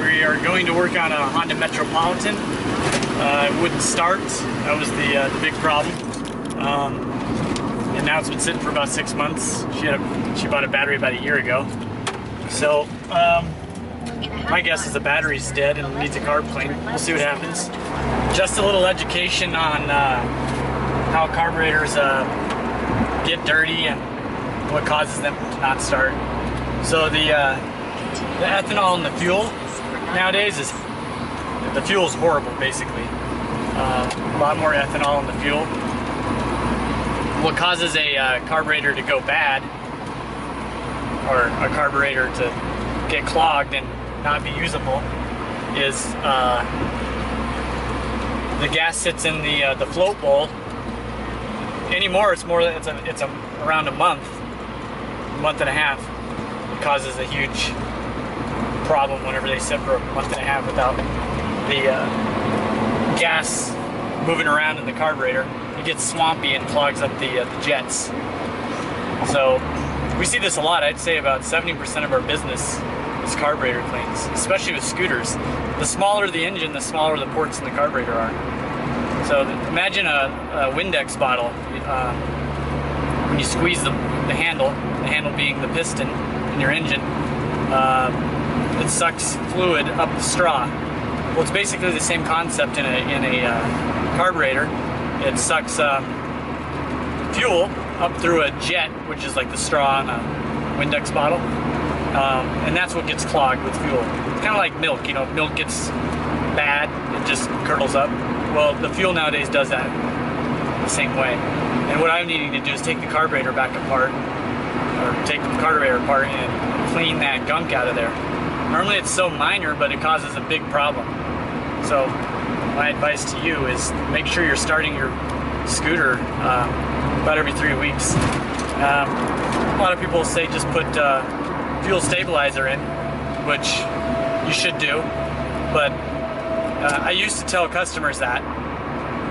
We are going to work on a Honda Metropolitan. It wouldn't start. That was the big problem. And now it's been sitting for about 6 months. She bought a battery about a year ago. So my guess is the battery's dead and needs a carb clean. We'll see what happens. Just a little education on how carburetors get dirty and what causes them to not start. So the ethanol in the fuel nowadays is, the fuel is horrible basically. A lot more ethanol in the fuel. What causes a carburetor to go bad, or a carburetor to get clogged and not be usable, is the gas sits in the float bowl. Anymore, it's around a month and a half. It causes a huge problem whenever they sit for a month and a half without the gas moving around in the carburetor. It gets swampy and clogs up the jets. So we see this a lot. I'd say about 70% of our business is carburetor cleans, especially with scooters. The smaller the engine, the smaller the ports in the carburetor are. So imagine a Windex bottle. When you squeeze the handle being the piston in your engine, it sucks fluid up the straw. Well, it's basically the same concept in a carburetor. It sucks fuel up through a jet, which is like the straw in a Windex bottle, and that's what gets clogged with fuel. It's kind of like milk. You know, milk gets bad, it just curdles up. Well, the fuel nowadays does that the same way. And what I'm needing to do is take the carburetor back apart, or take the carburetor apart and clean that gunk out of there. Normally it's so minor, but it causes a big problem. So my advice to you is make sure you're starting your scooter about every 3 weeks. A lot of people say just put fuel stabilizer in, which you should do, but I used to tell customers that.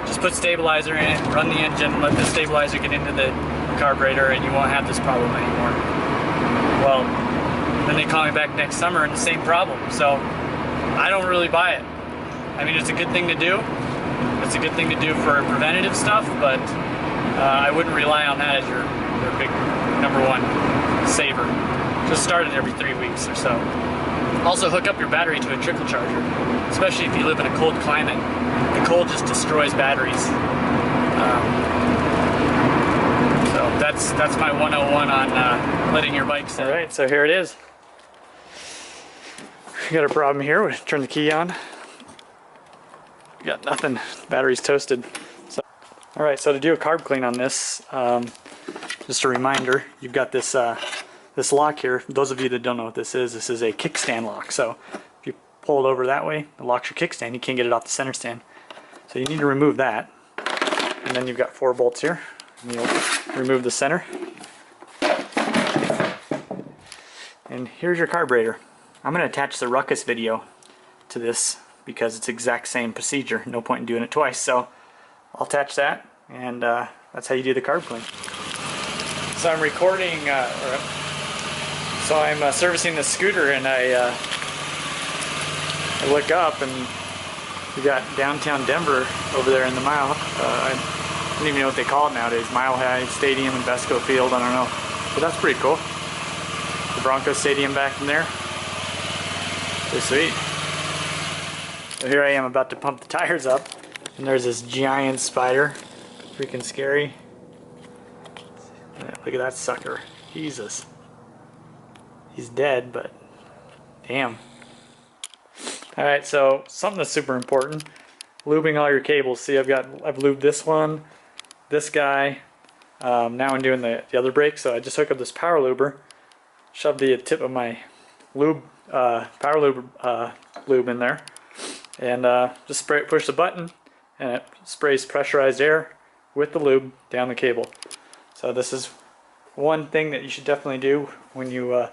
Just put stabilizer in it, run the engine, let the stabilizer get into the carburetor, and you won't have this problem anymore. Well, then they call me back next summer and the same problem. So I don't really buy it. I mean, it's a good thing to do. It's a good thing to do for preventative stuff, but I wouldn't rely on that as your big #1 saver. Just start it every 3 weeks or so. Also, hook up your battery to a trickle charger, especially if you live in a cold climate. The cold just destroys batteries. So that's my 101 on letting your bike sit. All right, so here it is. We got a problem here. We turn the key on. We got nothing. Battery's toasted. So, all right, so to do a carb clean on this, just a reminder, you've got this this lock here. Those of you that don't know what this is a kickstand lock. So if you pull it over that way, it locks your kickstand. You can't get it off the center stand. So you need to remove that. And then you've got 4 bolts here. And you'll remove the center. And here's your carburetor. I'm going to attach the Ruckus video to this because it's the exact same procedure. No point in doing it twice. So I'll attach that, and that's how you do the carb clean. So I'm recording, so I'm servicing the scooter, and I look up and we got downtown Denver over there in the mile. I don't even know what they call it nowadays. Mile High Stadium and Vesco Field, I don't know. But that's pretty cool. The Broncos Stadium back in there. Pretty sweet. So here I am about to pump the tires up, and there's this giant spider. Freaking scary. Yeah, look at that sucker. Jesus. He's dead, but damn. Alright, so something that's super important. Lubing all your cables. See, I've lubed this one, this guy. Now I'm doing the other brake, so I just hook up this power luber, shove the tip of my lube, power lube in there, and just push the button, and it sprays pressurized air with the lube down the cable. So this is one thing that you should definitely do when you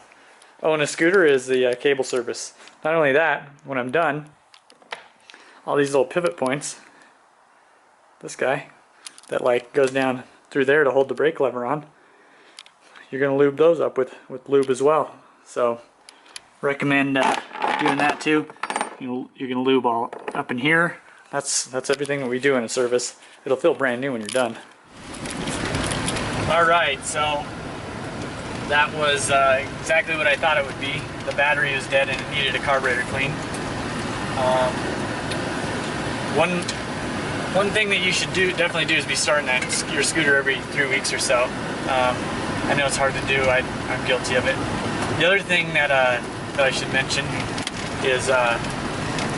own a scooter, is the cable service. Not only that, when I'm done, all these little pivot points, this guy that like goes down through there to hold the brake lever on, you're going to lube those up with lube as well. So recommend doing that too. You're gonna lube all up in here. That's everything that we do in a service. It'll feel brand new when you're done. All right, so that was exactly what I thought it would be. The battery was dead and it needed a carburetor clean. One thing that you should definitely do is be starting your scooter every 3 weeks or so. I know it's hard to do. I'm guilty of it. The other thing that I should mention is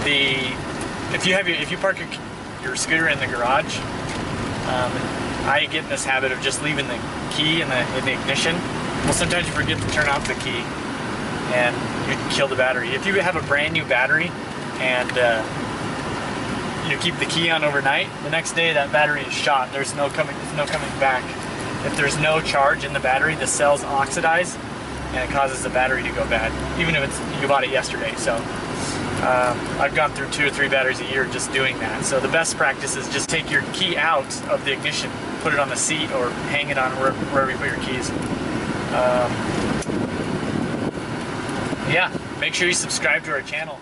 if you park your scooter in the garage, I get in this habit of just leaving the key in the ignition. Well, sometimes you forget to turn off the key and you kill the battery. If you have a brand new battery and you keep the key on overnight, the next day that battery is shot. There's no coming back. If there's no charge in the battery, the cells oxidize and it causes the battery to go bad, even if you bought it yesterday. So I've gone through 2 or 3 batteries a year just doing that. So the best practice is just take your key out of the ignition, put it on the seat or hang it on wherever you put your keys. Yeah, make sure you subscribe to our channel.